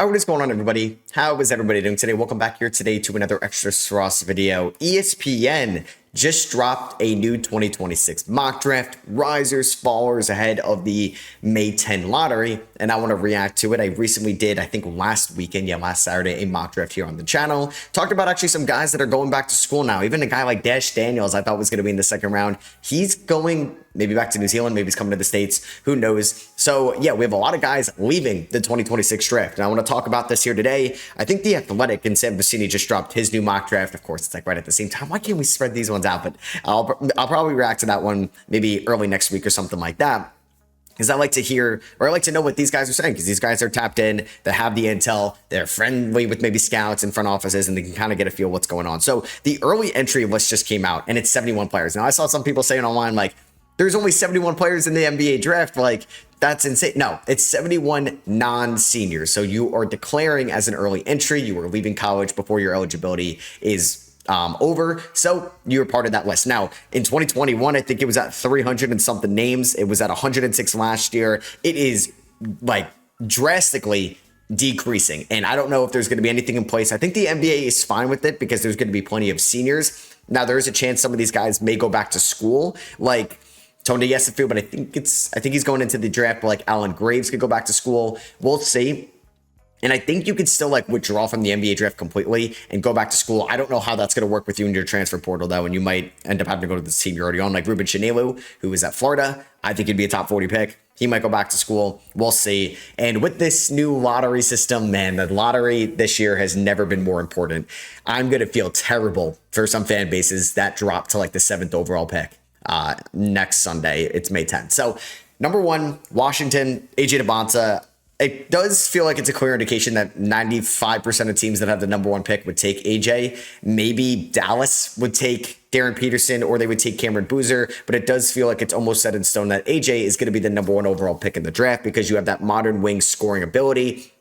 All right, what is going on, everybody? How is everybody doing today? Welcome back here today to another extra SROS video. ESPN just dropped a new 2026 mock draft, risers, fallers ahead of the May 10 lottery, and I want to react to it. I recently did, I think last Saturday, a mock draft here on the channel. Talked about actually some guys that are going back to school now. Even a guy like Dash Daniels I thought was going to be in the second round. He's going maybe back to New Zealand, maybe he's coming to the States, who knows. So yeah, we have a lot of guys leaving the 2026 draft, and I want to talk about this here today. I think The Athletic and Sam Vecini just dropped his new mock draft. Of course, it's like right at the same time. Why can't we spread these ones out? But I'll probably react to that one maybe early next week or something like that, because I like to hear, or I like to know what these guys are saying, because these guys are tapped in, they have the intel, they're friendly with maybe scouts and front offices, and they can kind of get a feel what's going on. So the early entry list just came out, and it's 71 players. Now, I saw some people saying online, like, there's only 71 players in the NBA draft. Like, that's insane. No, it's 71 non-seniors. So you are declaring as an early entry. You are leaving college before your eligibility is over. So you're part of that list. Now, in 2021, I think it was at 300 and something names. It was at 106 last year. It is like drastically decreasing. And I don't know if there's going to be anything in place. I think the NBA is fine with it because there's going to be plenty of seniors. Now, there is a chance some of these guys may go back to school, like Tony Yesufu, but I think he's going into the draft, but like Alan Graves could go back to school. We'll see. And I think you could still like withdraw from the NBA draft completely and go back to school. I don't know how that's going to work with you in your transfer portal, though, and you might end up having to go to this team you're already on, like Ruben Chinelu, who is at Florida. I think he'd be a top 40 pick. He might go back to school. We'll see. And with this new lottery system, man, the lottery this year has never been more important. I'm going to feel terrible for some fan bases that drop to like the 7th overall pick next Sunday. It's May 10th. So number one, Washington, AJ DeBonta. It does feel like it's a clear indication that 95% of teams that have the number one pick would take AJ. Maybe Dallas would take Darren Peterson, or they would take Cameron Boozer, but it does feel like it's almost set in stone that AJ is going to be the number one overall pick in the draft because you have that modern wing scoring ability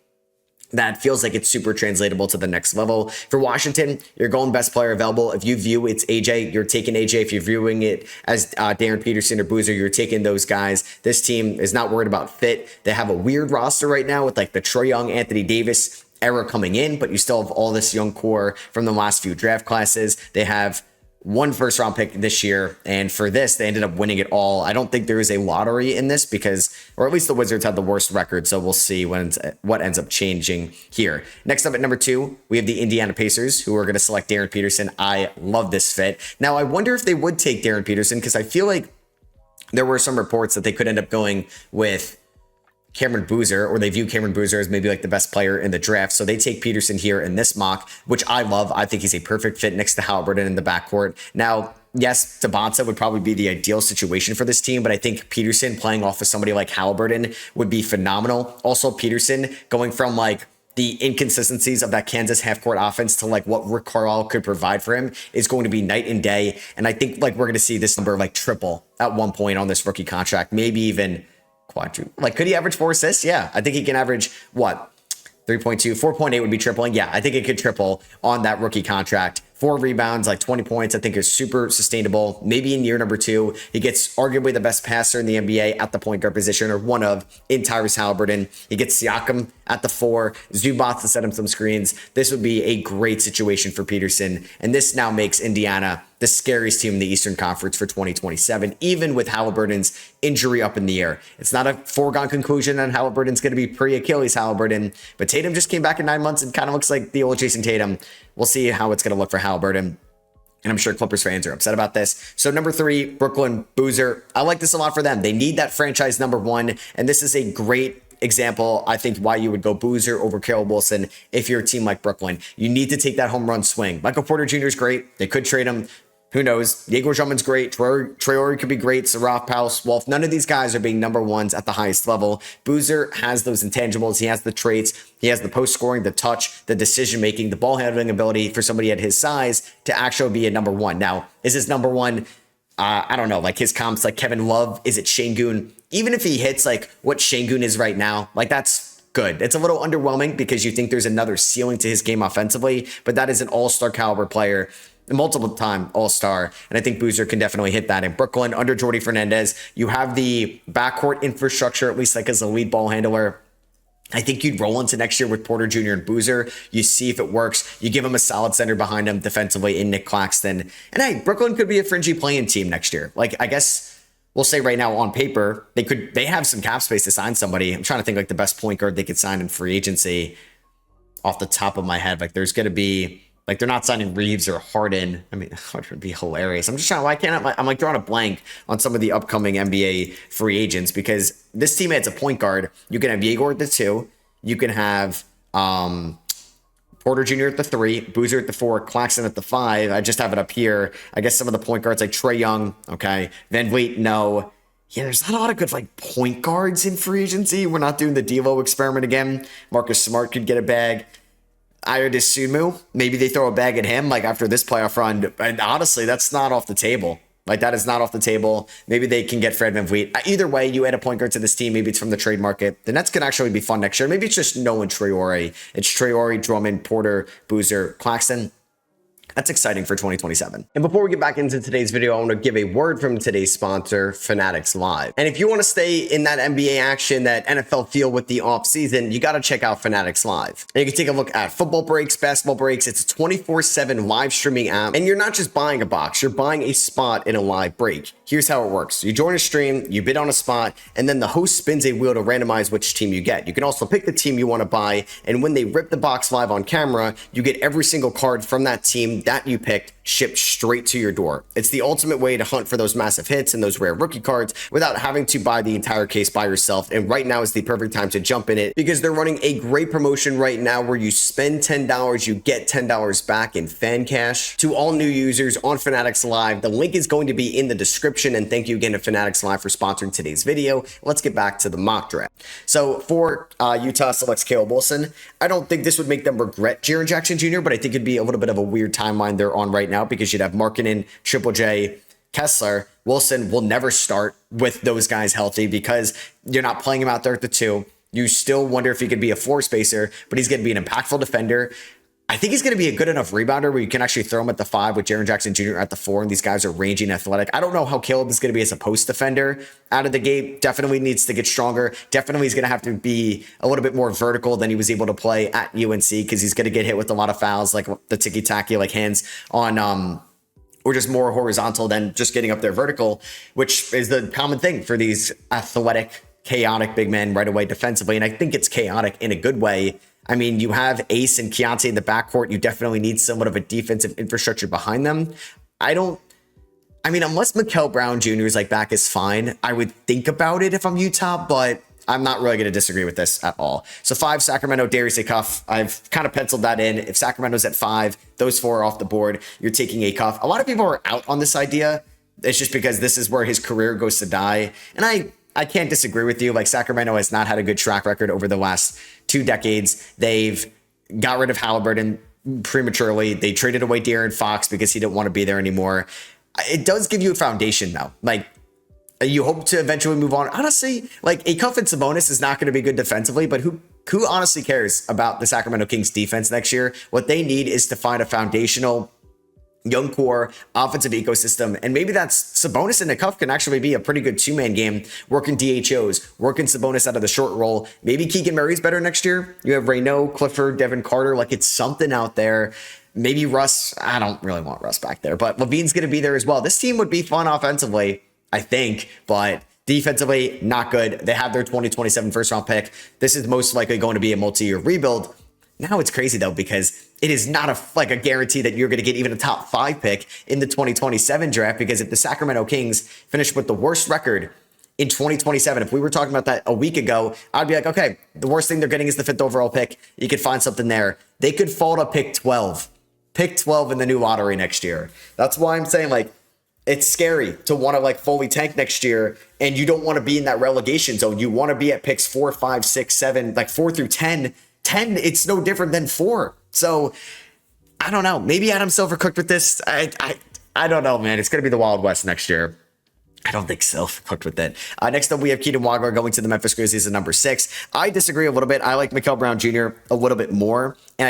that feels like it's super translatable to the next level. For Washington, you're going best player available. If you view it's AJ, you're taking AJ. If you're viewing it as Darren Peterson or Boozer, you're taking those guys. This team is not worried about fit. They have a weird roster right now with like the Trae Young, Anthony Davis era coming in, but you still have all this young core from the last few draft classes. They have one first round pick this year, and for this they ended up winning it all. I don't think there is a lottery in this because, or at least the Wizards had the worst record, so we'll see what ends up changing here. Next up at number 2, we have the Indiana Pacers, who are going to select Darren Peterson. I love this fit. Now, I wonder if they would take Darren Peterson, because I feel like there were some reports that they could end up going with Cameron Boozer, or they view Cameron Boozer as maybe like the best player in the draft. So they take Peterson here in this mock, which I love. I think he's a perfect fit next to Haliburton in the backcourt. Now, yes, DeBonta would probably be the ideal situation for this team, but I think Peterson playing off of somebody like Haliburton would be phenomenal. Also, Peterson going from like the inconsistencies of that Kansas half-court offense to like what Rick Carlisle could provide for him is going to be night and day. And I think like we're going to see this number like triple at one point on this rookie contract, maybe even quadruple. Like, could he average 4 assists? Yeah, I think he can average what? 3.2, 4.8 would be tripling. Yeah, I think it could triple on that rookie contract. 4 rebounds, like 20 points, I think is super sustainable. Maybe in year number 2, he gets arguably the best passer in the NBA at the point guard position, or one of, in Tyrese Haliburton. He gets Siakam at the 4, Zubac to set him some screens. This would be a great situation for Peterson, and this now makes Indiana the scariest team in the Eastern Conference for 2027, even with Haliburton's injury up in the air. It's not a foregone conclusion that Haliburton's going to be pre-Achilles Haliburton, but Tatum just came back in 9 months and kind of looks like the old Jason Tatum. We'll see how it's going to look for Haliburton. And I'm sure Clippers fans are upset about this. So number 3, Brooklyn, Boozer. I like this a lot for them. They need that franchise number 1, and this is a great example, I think, why you would go Boozer over Carroll Wilson if you're a team like Brooklyn. You need to take that home run swing. Michael Porter Jr. is great. They could trade him. Who knows? Igor Drummond's great. Traore could be great. Saraf, Powell, Wolf. None of these guys are being number ones at the highest level. Boozer has those intangibles. He has the traits. He has the post scoring, the touch, the decision making, the ball handling ability for somebody at his size to actually be a number 1. Now, is his number 1? I don't know. Like his comps, like Kevin Love. Is it Şengün? Even if he hits like what Şengün is right now, like that's good. It's a little underwhelming because you think there's another ceiling to his game offensively, but that is an all-star caliber player, multiple time all-star, and I think Boozer can definitely hit that in Brooklyn under Jordi Fernandez. You have the backcourt infrastructure, at least like as a lead ball handler. I think you'd roll into next year with Porter Jr. and Boozer. You see if it works. You give him a solid center behind him defensively in Nick Claxton. And hey, Brooklyn could be a fringy playing team next year. Like, I guess we'll say right now on paper, they have some cap space to sign somebody. I'm trying to think like the best point guard they could sign in free agency off the top of my head. Like, there's going to be, like, they're not signing Reeves or Harden. I mean, Harden would be hilarious. I'm just trying, why can't I'm like drawing a blank on some of the upcoming NBA free agents, because this team adds a point guard. You can have Yegor at the 2. You can have Porter Jr. at the 3, Boozer at the 4, Claxton at the 5. I just have it up here. I guess some of the point guards like Trae Young, okay. Van Vliet, no. Yeah, there's not a lot of good like point guards in free agency. We're not doing the Devo experiment again. Marcus Smart could get a bag. Ayo Dosunmu, maybe they throw a bag at him like after this playoff run. And honestly, that's not off the table. Like, that is not off the table. Maybe they can get Fred VanVleet. Either way, you add a point guard to this team. Maybe it's from the trade market. The Nets could actually be fun next year. Maybe it's just Nolan Traore. It's Traore, Drummond, Porter, Boozer, Claxton. That's exciting for 2027. And before we get back into today's video, I want to give a word from today's sponsor, Fanatics Live. And if you want to stay in that NBA action, that NFL feel with the offseason, you got to check out Fanatics Live. And you can take a look at football breaks, basketball breaks. It's a 24/7 live streaming app. And you're not just buying a box, you're buying a spot in a live break. Here's how it works. You join a stream, you bid on a spot, and then the host spins a wheel to randomize which team you get. You can also pick the team you want to buy. And when they rip the box live on camera, you get every single card from that team that you picked shipped straight to your door. It's the ultimate way to hunt for those massive hits and those rare rookie cards without having to buy the entire case by yourself. And right now is the perfect time to jump in it, because they're running a great promotion right now where you spend $10, you get $10 back in FANCASH. To all new users on Fanatics Live, the link is going to be in the description. And thank you again to Fanatics Live for sponsoring today's video. Let's get back to the mock draft. So for Utah selects Caleb Wilson, I don't think this would make them regret Jaren Jackson Jr., but I think it'd be a little bit of a weird timeline they're on right now, because you'd have Markkanen, Triple J, Kessler. Wilson will never start with those guys healthy because you're not playing him out there at the 2. You still wonder if he could be a floor spacer, but he's going to be an impactful defender. I think he's going to be a good enough rebounder where you can actually throw him at the 5 with Jaren Jackson Jr. at the 4, and these guys are rangy and athletic. I don't know how Caleb is going to be as a post defender out of the gate. Definitely needs to get stronger. Definitely is going to have to be a little bit more vertical than he was able to play at UNC, because he's going to get hit with a lot of fouls, like the ticky-tacky, like hands on or just more horizontal than just getting up there vertical, which is the common thing for these athletic, chaotic big men right away defensively. And I think it's chaotic in a good way. I mean, you have Ace and Keontae in the backcourt. You definitely need somewhat of a defensive infrastructure behind them. I mean, unless Mikal Brown Jr. is like back is fine, I would think about it if I'm Utah, but I'm not really going to disagree with this at all. So 5, Sacramento, Darius Cuff. I've kind of penciled that in. If Sacramento's at 5, those 4 are off the board. You're taking a Cuff. A lot of people are out on this idea. It's just because this is where his career goes to die. And I can't disagree with you. Like, Sacramento has not had a good track record over the last 2 decades. They've got rid of Halliburton prematurely. They traded away De'Aaron Fox because he didn't want to be there anymore. It does give you a foundation, though. Like, you hope to eventually move on. Honestly, like, a Cuff and Sabonis is not going to be good defensively, but who honestly cares about the Sacramento Kings defense next year? What they need is to find a foundational young core offensive ecosystem, and maybe that's Sabonis and Cuff can actually be a pretty good 2-man game, working DHOs, working Sabonis out of the short roll. Maybe Keegan Murray's better next year. You have Reynaud, Clifford, Devin Carter. Like, it's something out there. Maybe Russ. I don't really want Russ back there, but Levine's going to be there as well. This team would be fun offensively, I think, but defensively, not good. They have their 2027 first-round pick. This is most likely going to be a multi-year rebuild. Now it's crazy, though, because it is not a guarantee that you're going to get even a top 5 pick in the 2027 draft, because if the Sacramento Kings finish with the worst record in 2027, if we were talking about that a week ago, I'd be like, okay, the worst thing they're getting is the 5th overall pick. You could find something there. They could fall to pick 12. Pick 12 in the new lottery next year. That's why I'm saying, like, it's scary to want to fully tank next year, and you don't want to be in that relegation zone. You want to be at picks 4, 5, 6, 7, 4 through 10. 10, it's no different than 4. So I don't know. Maybe Adam Silver cooked with this. I don't know, man. It's going to be the Wild West next year. I don't think Silver cooked with it. Next up, we have Keaton Wagler going to the Memphis Grizzlies at number 6. I disagree a little bit. I like Mikal Brown Jr. a little bit more, and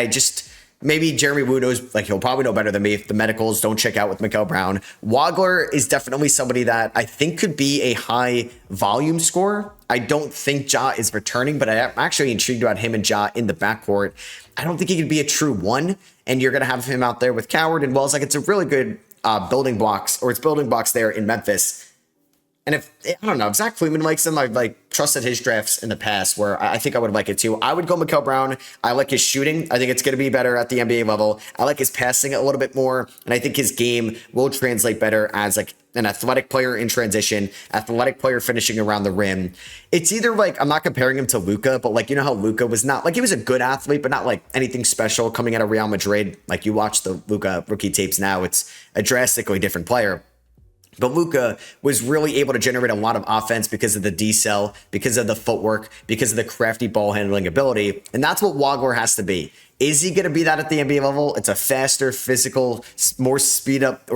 Maybe Jeremy Wu knows, like, he'll probably know better than me if the medicals don't check out with Mikael Brown. Wagler is definitely somebody that I think could be a high volume scorer. I don't think Ja is returning, but I'm actually intrigued about him and Ja in the backcourt. I don't think he could be a true one, and you're going to have him out there with Coward and Wells. Like, it's a really good building blocks there in Memphis. And if, I don't know, if Zach Fleeman likes him, I've like trusted his drafts in the past where I think I would like it too. I would go Mikael Brown. I like his shooting. I think it's going to be better at the NBA level. I like his passing a little bit more. And I think his game will translate better as like an athletic player in transition, athletic player finishing around the rim. It's either like, I'm not comparing him to Luka, but like, you know how Luka was not, like he was a good athlete, but not like anything special coming out of Real Madrid. Like you watch the Luka rookie tapes now, it's a drastically different player. But Luka was really able to generate a lot of offense because of the decel, because of the footwork, because of the crafty ball handling ability. And that's what Wagler has to be. Is he going to be that at the NBA level? It's a faster, physical, more speed up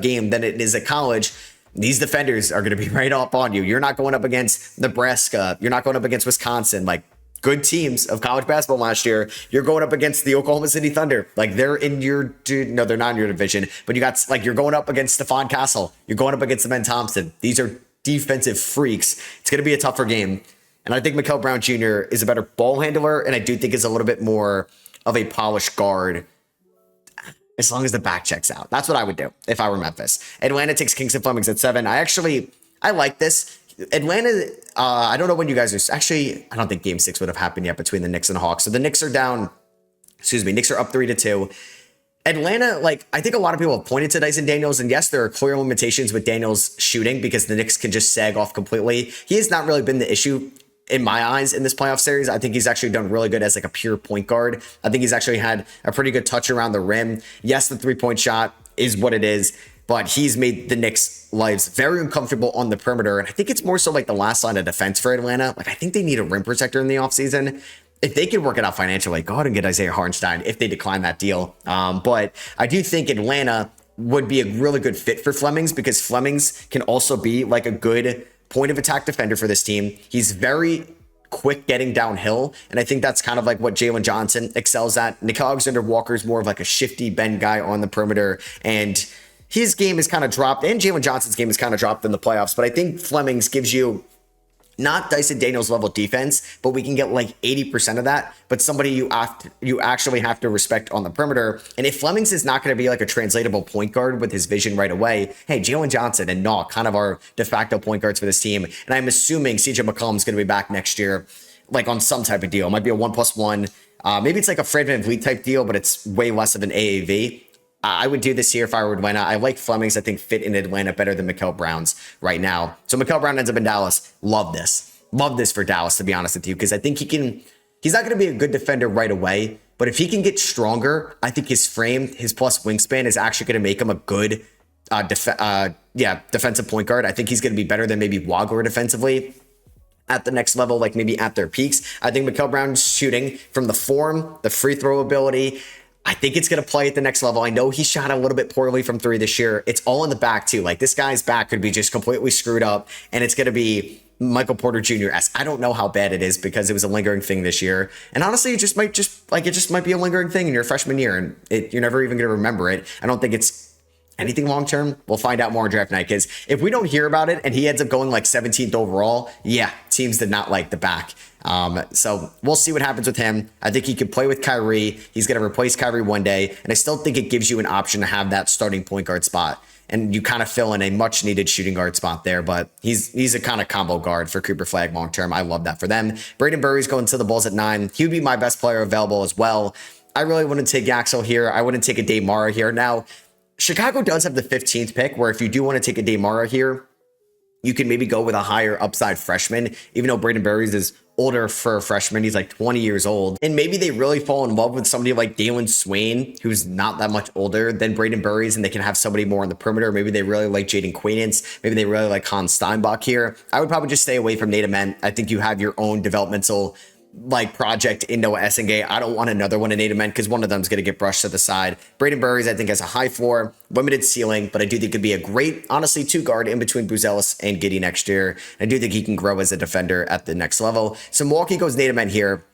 game than it is at college. These defenders are going to be right up on you. You're not going up against Nebraska. You're not going up against Wisconsin. Like, good teams of college basketball last year. You're going up against the Oklahoma City Thunder. Like they're in your, no, they're not in your division, but you got like, you're going up against Stephon Castle. You're going up against the Ben Thompson. These are defensive freaks. It's going to be a tougher game. And I think Mikael Brown Jr. is a better ball handler. And I do think is a little bit more of a polished guard as long as the back checks out. That's what I would do if I were Memphis. Atlanta takes Kingston Flemings at 7. I like this. Atlanta, I don't know when you guys are, actually, I don't think game 6 would have happened yet between the Knicks and the Hawks. So the Knicks are down, Knicks are up 3-2. Atlanta, like, I think a lot of people have pointed to Dyson Daniels, and yes, there are clear limitations with Daniels shooting because the Knicks can just sag off completely. He has not really been the issue in my eyes in this playoff series. I think he's actually done really good as like a pure point guard. I think he's actually had a pretty good touch around the rim. Yes, the 3-point shot is what it is, but he's made the Knicks' lives very uncomfortable on the perimeter. And I think it's more so like the last line of defense for Atlanta. Like, I think they need a rim protector in the offseason. If they can work it out financially, go ahead and get Isaiah Hartenstein if they decline that deal. But I do think Atlanta would be a really good fit for Flemings because Flemings can also be like a good point of attack defender for this team. He's very quick getting downhill, and I think that's kind of like what Jalen Johnson excels at. Nickeil Alexander-Walker is more of like a shifty bend guy on the perimeter, and his game is kind of dropped, and Jalen Johnson's game is kind of dropped in the playoffs, but I think Flemings gives you not Dyson Daniels level defense, but we can get like 80% of that, but somebody you actually have to respect on the perimeter. And if Flemings is not going to be like a translatable point guard with his vision right away, hey, Jalen Johnson and Naw kind of are de facto point guards for this team. And I'm assuming CJ McCollum's going to be back next year, like on some type of deal. It might be a 1+1. Maybe it's like a Fred VanVleet type deal, but it's way less of an AAV. I would do this here if I were Atlanta. I like Flemings, I think, fit in Atlanta better than Mikael Brown's right now. So Mikael Brown ends up in Dallas. Love this. Love this for Dallas, to be honest with you, because I think he's not going to be a good defender right away, but if he can get stronger, I think his frame, his plus wingspan is actually going to make him a good defensive point guard. I think he's going to be better than maybe Wagler defensively at the next level, like maybe at their peaks. I think Mikael Brown's shooting from the form, the free throw ability, I think it's going to play at the next level. I know he shot a little bit poorly from 3 this year. It's all in the back too. Like this guy's back could be just completely screwed up, and it's going to be Michael Porter Jr.-esque. I don't know how bad it is because it was a lingering thing this year. And honestly, it just might be a lingering thing in your freshman year, and you're never even going to remember it. I don't think it's anything long-term. We'll find out more on draft night, because if we don't hear about it and he ends up going like 17th overall, yeah, teams did not like the back. So we'll see what happens with him. I think he can play with Kyrie. He's going to replace Kyrie one day. And I still think it gives you an option to have that starting point guard spot. And you kind of fill in a much needed shooting guard spot there, but he's a kind of combo guard for Cooper Flagg long term. I love that for them. Braden Burry's going to the Bulls at 9. He would be my best player available as well. I really wouldn't take Yaxel here. I wouldn't take a Dave Mara here. Now, Chicago does have the 15th pick, where if you do want to take a Dave Mara here, you can maybe go with a higher upside freshman, even though Braden Burry's is older for a freshman. He's like 20 years old. And maybe they really fall in love with somebody like Dalen Swain, who's not that much older than Braden Burry's, and they can have somebody more on the perimeter. Maybe they really like Jaden Quainance. Maybe they really like Hans Steinbach here. I would probably just stay away from Nate Ament. I think you have your own developmental like project in Noah Essengate. I don't want another one in Nate Ament because one of them is going to get brushed to the side. Braden Burry's, I think, has a high floor, limited ceiling, but I do think could be a great, honestly, 2-guard in between Buzelis and Giddey next year. I do think he can grow as a defender at the next level. So Milwaukee goes Nate Ament here.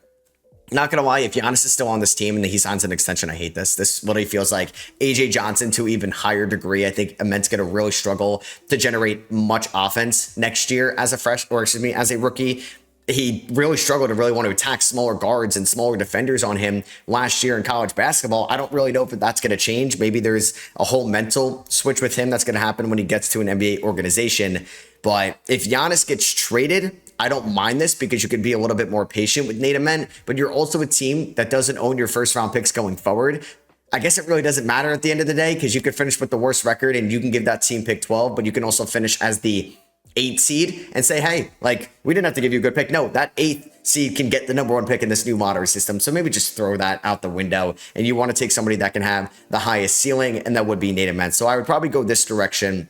Not gonna lie, if Giannis is still on this team and he signs an extension, I hate this. This literally feels like AJ Johnson to even higher degree. I think Ament's gonna really struggle to generate much offense next year as as a rookie. He really struggled to really want to attack smaller guards and smaller defenders on him last year in college basketball. I don't really know if that's going to change. Maybe there's a whole mental switch with him that's going to happen when he gets to an NBA organization. But if Giannis gets traded, I don't mind this because you can be a little bit more patient with Nate Ament, but you're also a team that doesn't own your first round picks going forward. I guess it really doesn't matter at the end of the day because you could finish with the worst record and you can give that team pick 12, but you can also finish as the 8th seed and say, hey, like, we didn't have to give you a good pick. No, that 8th seed can get the number 1 pick in this new lottery system. So maybe just throw that out the window. And you want to take somebody that can have the highest ceiling, and that would be Nate Ament. So I would probably go this direction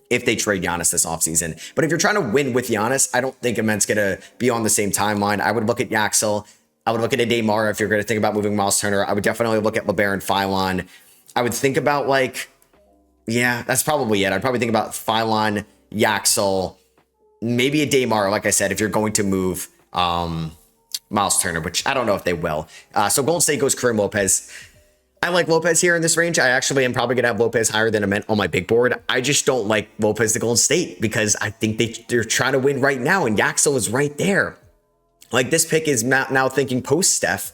if they trade Giannis this offseason. But if you're trying to win with Giannis, I don't think Ament's going to be on the same timeline. I would look at Yaxel. I would look at a Damara if you're going to think about moving Miles Turner. I would definitely look at LeBaron Philon. I would think about, like, yeah, that's probably it. I'd probably think about Philon, Yaxel, maybe a Damar, like I said, if you're going to move Miles Turner, which I don't know if they will. So Golden State goes Kareem Lopez. I like Lopez here in this range. I actually am probably going to have Lopez higher than Ament on my big board. I just don't like Lopez to Golden State because I think they're trying to win right now, and Yaxel is right there. Like, this pick is now thinking post-Steph.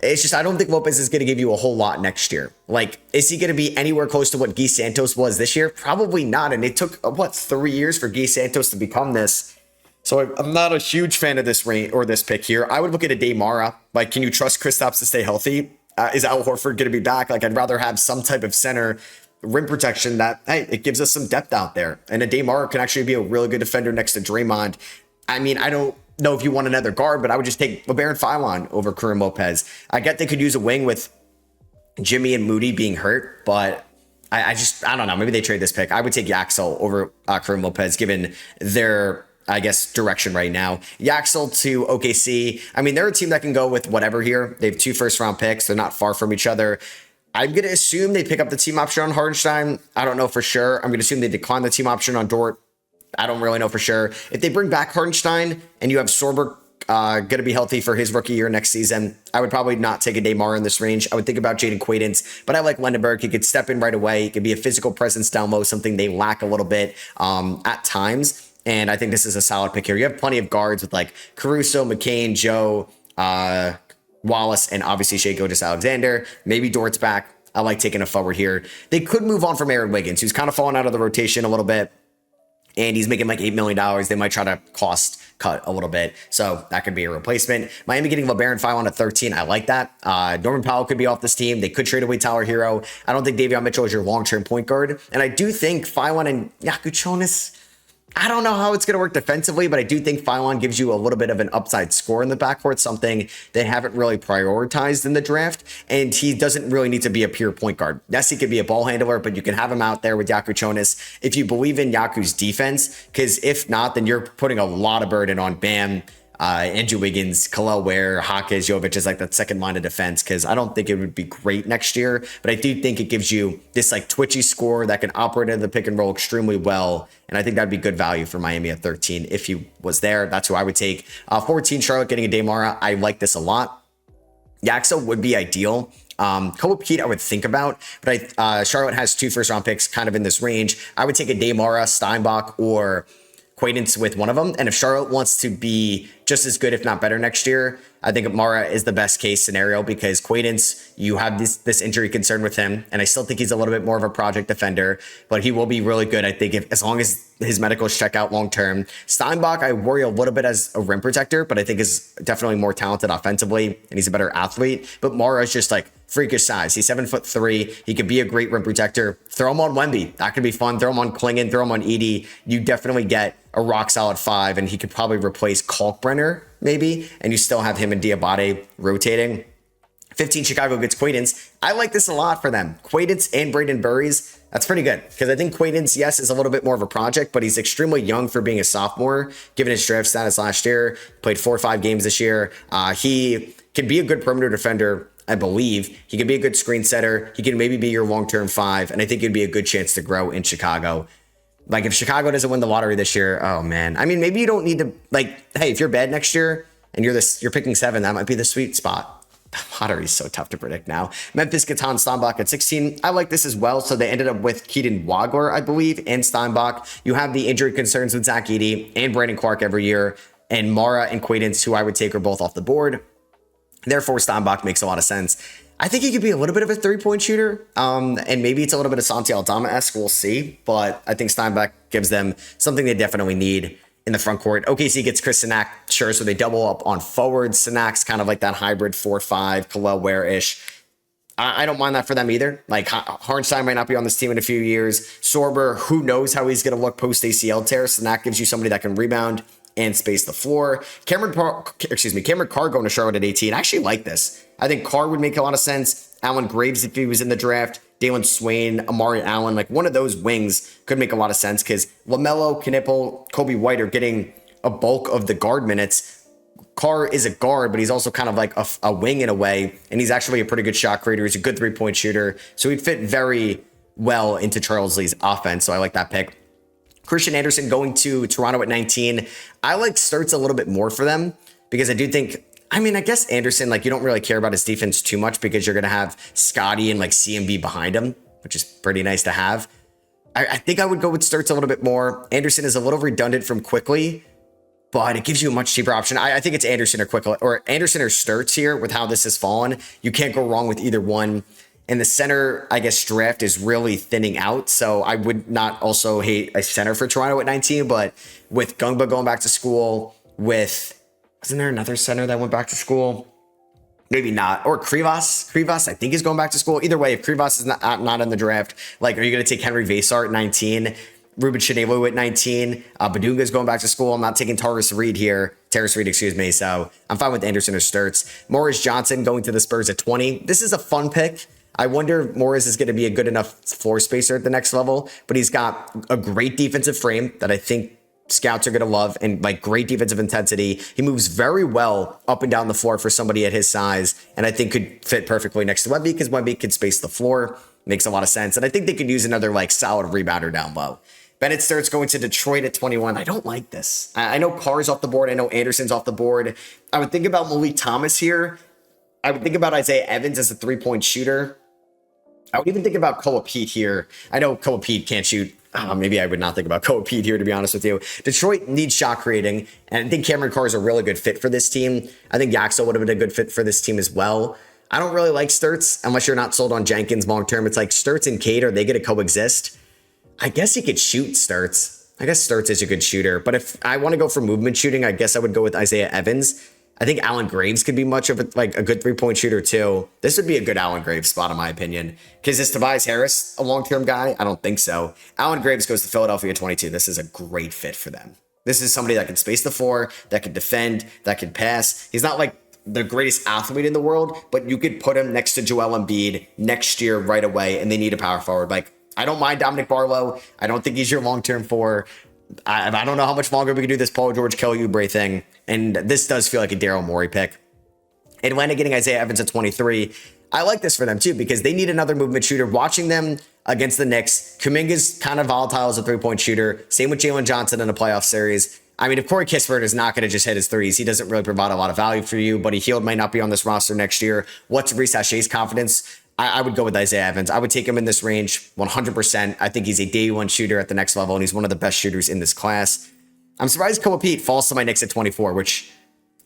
It's just, I don't think Lopez is going to give you a whole lot next year. Like, is he going to be anywhere close to what Guy Santos was this year? Probably not. And it took, 3 years for Guy Santos to become this. So I'm not a huge fan of this range or this pick here. I would look at a Damara. Like, can you trust Kristaps to stay healthy? Is Al Horford going to be back? Like, I'd rather have some type of center rim protection that, hey, it gives us some depth out there. And a Damara can actually be a really good defender next to Draymond. I mean, I don't know if you want another guard, but I would just take LeBaron Philon over Kareem Lopez. I get they could use a wing with Jimmy and Moody being hurt, but I don't know. Maybe they trade this pick. I would take Yaxel over Kareem Lopez given their, I guess, direction right now. Yaxel to OKC. I mean, they're a team that can go with whatever here. They have 2 first-round picks. They're not far from each other. I'm going to assume they pick up the team option on Hardenstein. I don't know for sure. I'm going to assume they decline the team option on Dort. I don't really know for sure. If they bring back Hardenstein and you have Sorber going to be healthy for his rookie year next season, I would probably not take a Damar in this range. I would think about Jaden Quaidance, but I like Lendenberg. He could step in right away. He could be a physical presence down low, something they lack a little bit at times. And I think this is a solid pick here. You have plenty of guards with like Caruso, McCain, Joe, Wallace, and obviously Shai Gilgeous-Alexander. Maybe Dort's back. I like taking a forward here. They could move on from Aaron Wiggins, who's kind of fallen out of the rotation a little bit. And he's making like $8 million. They might try to cost cut a little bit. So that could be a replacement. Miami getting LeBaron Philon at 13. I like that. Norman Powell could be off this team. They could trade away Tyler Hero. I don't think Davion Mitchell is your long-term point guard. And I do think Philon and Yakuchonis, I don't know how it's going to work defensively, but I do think Philon gives you a little bit of an upside score in the backcourt, something they haven't really prioritized in the draft. And he doesn't really need to be a pure point guard. Yes, he could be a ball handler, but you can have him out there with Yakuchonis if you believe in Yaku's defense, because if not, then you're putting a lot of burden on Bam, Andrew Wiggins, Khalil Ware, Hawkins, Jovic is like that second line of defense, because I don't think it would be great next year, but I do think it gives you this like twitchy score that can operate in the pick and roll extremely well, and I think that'd be good value for Miami at 13 if he was there. That's who I would take. 14, Charlotte getting a Damara. I like this a lot. Yaxel would be ideal. Kobe Pete I would think about, but Charlotte has 2 first-round picks kind of in this range. I would take a Damara, Steinbach, or Quaidance with one of them. And if Charlotte wants to be just as good, if not better next year, I think Mara is the best case scenario, because Quaidance, you have this injury concern with him. And I still think he's a little bit more of a project defender, but he will be really good, I think, as long as his medicals check out long term. Steinbach, I worry a little bit as a rim protector, but I think is definitely more talented offensively and he's a better athlete. But Mara is just like freakish size. He's 7'3". He could be a great rim protector. Throw him on Wemby. That could be fun. Throw him on Klingon. Throw him on Edey. You definitely get a rock solid 5, and he could probably replace Kalkbrenner maybe, and you still have him and Diabate rotating. 15, Chicago gets Quaidance. I like this a lot for them. Quaidance and Braden Burries. That's pretty good, because I think Quaidance, yes, is a little bit more of a project, but he's extremely young for being a sophomore, given his draft status last year. Played 4 or 5 games this year. He can be a good perimeter defender, I believe. He can be a good screen setter. He can maybe be your long-term 5, and I think it'd be a good chance to grow in Chicago. Like, if Chicago doesn't win the lottery this year, oh man. I mean, maybe you don't need to, like, hey, if you're bad next year, and you're picking 7, that might be the sweet spot. Lottery is so tough to predict now. Memphis gets Hans Steinbach at 16. I like this as well. So they ended up with Keaton Wagler, I believe, and Steinbach. You have the injury concerns with Zach Edey and Brandon Clark every year, and Mara and Quaidance, who I would take, are both off the board. Therefore, Steinbach makes a lot of sense. I think he could be a little bit of a 3-point shooter, and maybe it's a little bit of Santi Aldama-esque. We'll see, but I think Steinbach gives them something they definitely need in the front court. OKC gets Chris Sinak, sure, so they double up on forwards. Sinak's kind of like that hybrid 4-5, Khalil Ware-ish. I don't mind that for them either. Like, Hartenstein might not be on this team in a few years. Sorber, who knows how he's going to look post-ACL tear. Sinak gives you somebody that can rebound and space the floor. Cameron Carr going to Charlotte at 18. I actually like this. I think Carr would make a lot of sense. Alan Graves, if he was in the draft. Dalen Swain, Amari Allen, like one of those wings could make a lot of sense because LaMelo, Knipple, Kobe White are getting a bulk of the guard minutes. Carr is a guard, but he's also kind of like a wing in a way, and he's actually a pretty good shot creator. He's a good 3-point shooter, so he'd fit very well into Charles Lee's offense, so I like that pick. Christian Anderson going to Toronto at 19. I like Sturts a little bit more for them because I do think, I mean, I guess Anderson, like, you don't really care about his defense too much because you're going to have Scotty and like CMB behind him, which is pretty nice to have. I think I would go with Sturts a little bit more. Anderson is a little redundant from Quickly, but it gives you a much cheaper option. I think it's Anderson or Quickly, or Anderson or Sturts here with how this has fallen. You can't go wrong with either one. And the center, I guess, draft is really thinning out. So I would not also hate a center for Toronto at 19, but with Gungba going back to school, wasn't there another center that went back to school? Maybe not. Or Krivas. Krivas, I think, is going back to school. Either way, if Krivas is not in the draft, like, are you going to take Henry Vasar at 19? Ruben Chanelu at 19? Badunga's going back to school. I'm not taking Terrace Reed here. So I'm fine with Anderson or Sturts. Morris Johnson going to the Spurs at 20. This is a fun pick. I wonder if Morris is going to be a good enough floor spacer at the next level, but he's got a great defensive frame that I think scouts are going to love, and like great defensive intensity. He moves very well up and down the floor for somebody at his size, and I think could fit perfectly next to Wemby because Wemby could space the floor. Makes a lot of sense. And I think they could use another like solid rebounder down low. Bennett starts going to Detroit at 21. I don't like this. I know Carr's off the board. I know Anderson's off the board. I would think about Malik Thomas here. I would think about Isaiah Evans as a 3-point shooter. I would even think about Koa Pete here. I know Koa Pete can't shoot. Maybe I would not think about Koa Pete here, to be honest with you. Detroit needs shot creating, and I think Cameron Carr is a really good fit for this team. I think Yaxel would have been a good fit for this team as well. I don't really like Sturts unless you're not sold on Jenkins long term. It's like Sturts and Cade, are they going to coexist? I guess he could shoot Sturts. I guess Sturts is a good shooter, but if I want to go for movement shooting, I guess I would go with Isaiah Evans. I think Alan Graves could be much of a good 3-point shooter too. This would be a good Alan Graves spot in my opinion. Because is Tobias Harris a long-term guy? I don't think so. Alan Graves goes to Philadelphia at 22. This is a great fit for them. This is somebody that can space the floor, that can defend, that can pass. He's not like the greatest athlete in the world, but you could put him next to Joel Embiid next year right away, and they need a power forward. Like, I don't mind Dominic Barlow. I don't think he's your long-term 4. I don't know how much longer we can do this Paul George Kelly Oubre thing. And this does feel like a Daryl Morey pick. Atlanta getting Isaiah Evans at 23. I like this for them too, because they need another movement shooter. Watching them against the Knicks, Kuminga's kind of volatile as a 3-point shooter. Same with Jalen Johnson in a playoff series. I mean, if Corey Kispert is not going to just hit his threes, he doesn't really provide a lot of value for you. Buddy Hield might not be on this roster next year. What's Reese Hashay's confidence? I would go with Isaiah Evans. I would take him in this range 100%. I think he's a day one shooter at the next level, and he's one of the best shooters in this class. I'm surprised Koa Pete falls to my Knicks at 24, which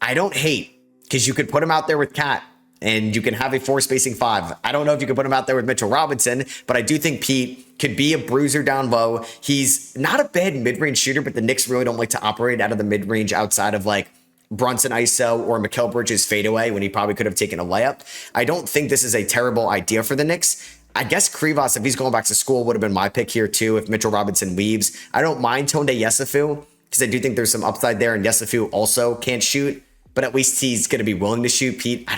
I don't hate, because you could put him out there with Cat, and you can have a 4-spacing 5. I don't know if you could put him out there with Mitchell Robinson, but I do think Pete could be a bruiser down low. He's not a bad mid-range shooter, but the Knicks really don't like to operate out of the mid-range outside of like Brunson ISO or Mikal Bridges fadeaway when he probably could have taken a layup. I don't think this is a terrible idea for the Knicks. I guess Krivas, if he's going back to school, would have been my pick here too if Mitchell Robinson leaves. I don't mind Tonde Yesufu because I do think there's some upside there, and Yesufu also can't shoot, but at least he's going to be willing to shoot. Pete,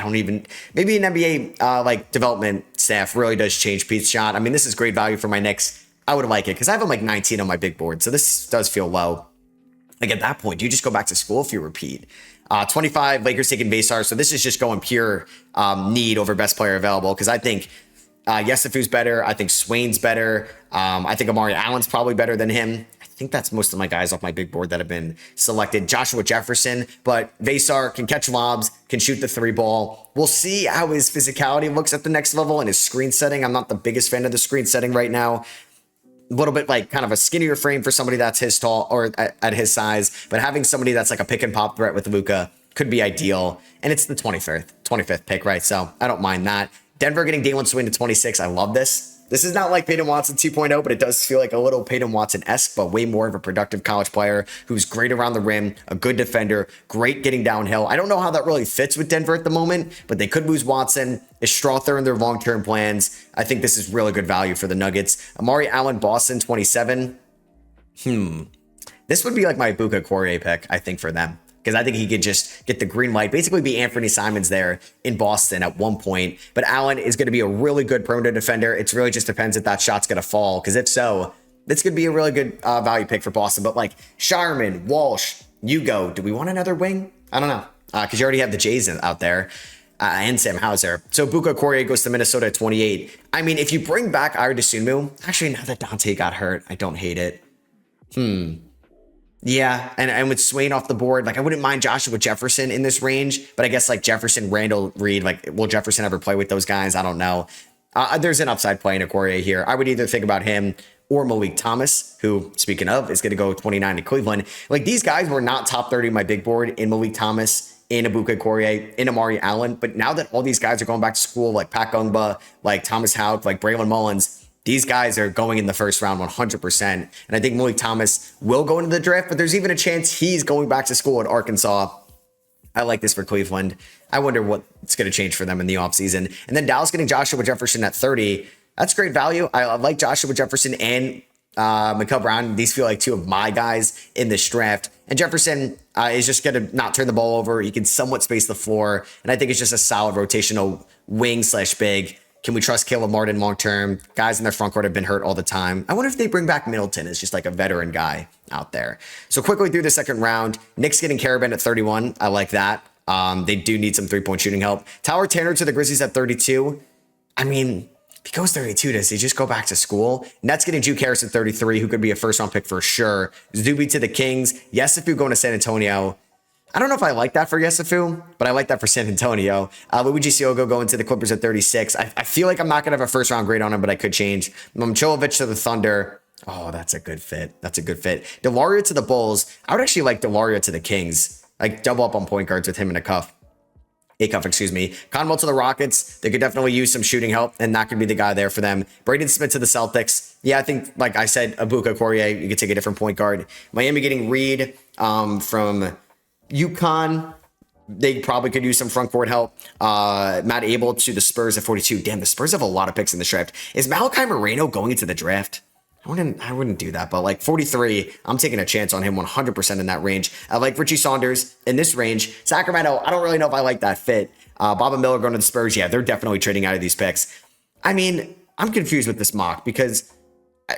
maybe an NBA development staff really does change Pete's shot. I mean, this is great value for my Knicks. I would like it because I have him like 19 on my big board, so this does feel low. Like at that point, you just go back to school if you repeat. 25, Lakers taking Vasar. So this is just going pure need over best player available, because I think Yesufu's better. I think Swain's better. I think Amari Allen's probably better than him. I think that's most of my guys off my big board that have been selected. Joshua Jefferson, but Vasar can catch lobs, can shoot the 3-ball. We'll see how his physicality looks at the next level and his screen setting. I'm not the biggest fan of the screen setting right now. A little bit like kind of a skinnier frame for somebody that's his tall or at his size, but having somebody that's like a pick and pop threat with Luka could be ideal. And it's the 25th pick, right? So I don't mind that. Denver getting Dalen Swain to 26. I love this. This is not like Peyton Watson 2.0, but it does feel like a little Peyton Watson-esque, but way more of a productive college player who's great around the rim, a good defender, great getting downhill. I don't know how that really fits with Denver at the moment, but they could lose Watson. Is Strother in their long-term plans? I think this is really good value for the Nuggets. Amari Allen, Boston, 27. This would be like my Ibuka Correa pick, I think, for them. Because I think he could just get the green light, basically be Anthony Simons there in Boston at one point. But Allen is going to be a really good perimeter defender. It really just depends if that shot's going to fall. Because if so, this could be a really good value pick for Boston. But like Shireman, Walsh, Hugo, do we want another wing? I don't know. Because you already have the Jays out there and Sam Hauser. So Ibuka Correa goes to Minnesota at 28. I mean, if you bring back Aridasumu, actually now that Dante got hurt, I don't hate it. Yeah, and with Swain off the board, like I wouldn't mind Joshua Jefferson in this range, but I guess like Jefferson, Randall, Reed, like will Jefferson ever play with those guys? I don't know. There's an upside play in Correa here. I would either think about him or Malik Thomas, who, speaking of, is going to go 29 to Cleveland. Like these guys were not top 30 on my big board in Malik Thomas, in Ibuka Correa, in Amari Allen. But now that all these guys are going back to school, like Pat Gungba, like Thomas Houck, like Braylon Mullins, these guys are going in the first round 100%. And I think Malik Thomas will go into the draft, but there's even a chance he's going back to school at Arkansas. I like this for Cleveland. I wonder what's going to change for them in the offseason. And then Dallas getting Joshua Jefferson at 30. That's great value. I like Joshua Jefferson and Mikael Brown. These feel like two of my guys in this draft. And Jefferson is just going to not turn the ball over. He can somewhat space the floor. And I think it's just a solid rotational wing/big. Can we trust Caleb Martin long-term? Guys in their front court have been hurt all the time. I wonder if they bring back Middleton as just like a veteran guy out there. So quickly through the second round, Knicks getting Karaban at 31. I like that. They do need some three-point shooting help. Tyler Tanner to the Grizzlies at 32. I mean, if he goes 32, does he just go back to school? Nets getting Juke Harris at 33, who could be a first-round pick for sure. Zuby to the Kings. Yesufu going to San Antonio. I don't know if I like that for Yesufu, but I like that for San Antonio. Luigi Siogo going to the Clippers at 36. I feel like I'm not going to have a first-round grade on him, but I could change. Momcilovic to the Thunder. Oh, that's a good fit. That's a good fit. Delario to the Bulls. I would actually like Delario to the Kings. Like double up on point guards with him in a cuff. Excuse me. Conwell to the Rockets. They could definitely use some shooting help, and that could be the guy there for them. Braden Smith to the Celtics. Yeah, I think, like I said, Ibuka Correa, you could take a different point guard. Miami getting Reed from UConn. They probably could use some front court help. Matt Abel to the Spurs at 42. Damn, the Spurs have a lot of picks in the draft. Is Malachi Moreno going into the draft? I wouldn't do that, but like 43, I'm taking a chance on him 100% in that range. I like Richie Saunders in this range. Sacramento, I don't really know if I like that fit. Bob and Miller going to the Spurs. Yeah, they're definitely trading out of these picks. I mean, I'm confused with this mock because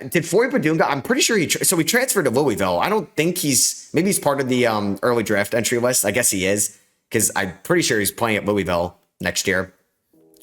did Floyd Padunga, I'm pretty sure he transferred to Louisville. I don't think maybe he's part of the early draft entry list. I guess he is because I'm pretty sure he's playing at Louisville next year.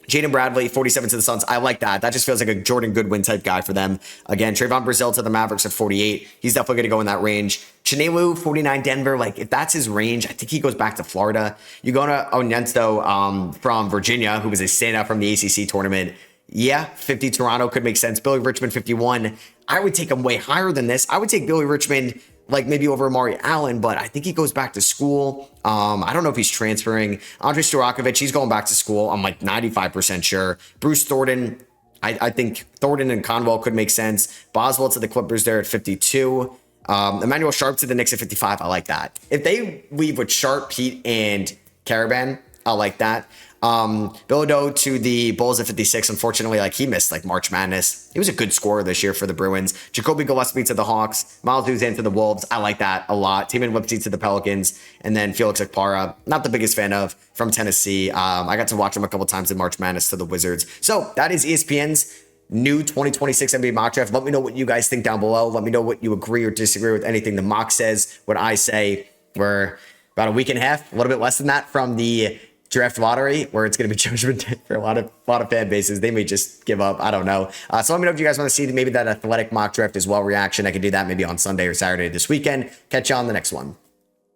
Jaden Bradley, 47 to the Suns. I like that. That just feels like a Jordan Goodwin type guy for them. Again, Trayvon Brazil to the Mavericks at 48. He's definitely going to go in that range. Chinelu, 49 Denver. Like, if that's his range, I think he goes back to Florida. You go to Onyenso from Virginia, who was a standout from the ACC tournament. Yeah, 50 Toronto could make sense. Billy Richmond, 51. I would take him way higher than this. I would take Billy Richmond like maybe over Amari Allen, but I think he goes back to school. I don't know if he's transferring. Andrei Storakovic, he's going back to school. I'm like 95% sure. Bruce Thornton, I think Thornton and Conwell could make sense. Boswell to the Clippers there at 52. Emmanuel Sharp to the Knicks at 55. I like that. If they leave with Sharp, Pete, and Caravan, I like that. Bilodeau to the Bulls at 56. Unfortunately, like he missed like March Madness. He was a good scorer this year for the Bruins. Jacoby Gillespie to the Hawks. Miles Duzan to the Wolves. I like that a lot. Taman Lipsy to the Pelicans. And then Felix Okpara, not the biggest fan of, from Tennessee. I got to watch him a couple times in March Madness to the Wizards. So that is ESPN's new 2026 NBA mock draft. Let me know what you guys think down below. Let me know what you agree or disagree with anything the mock says, what I say. We're about a week and a half, a little bit less than that from the draft lottery where it's going to be judgment day for a lot of fan bases. They may just give up. I don't know. So let me know if you guys want to see maybe that athletic mock draft as well reaction. I could do that maybe on Sunday or Saturday this weekend. Catch you on the next one.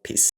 Peace.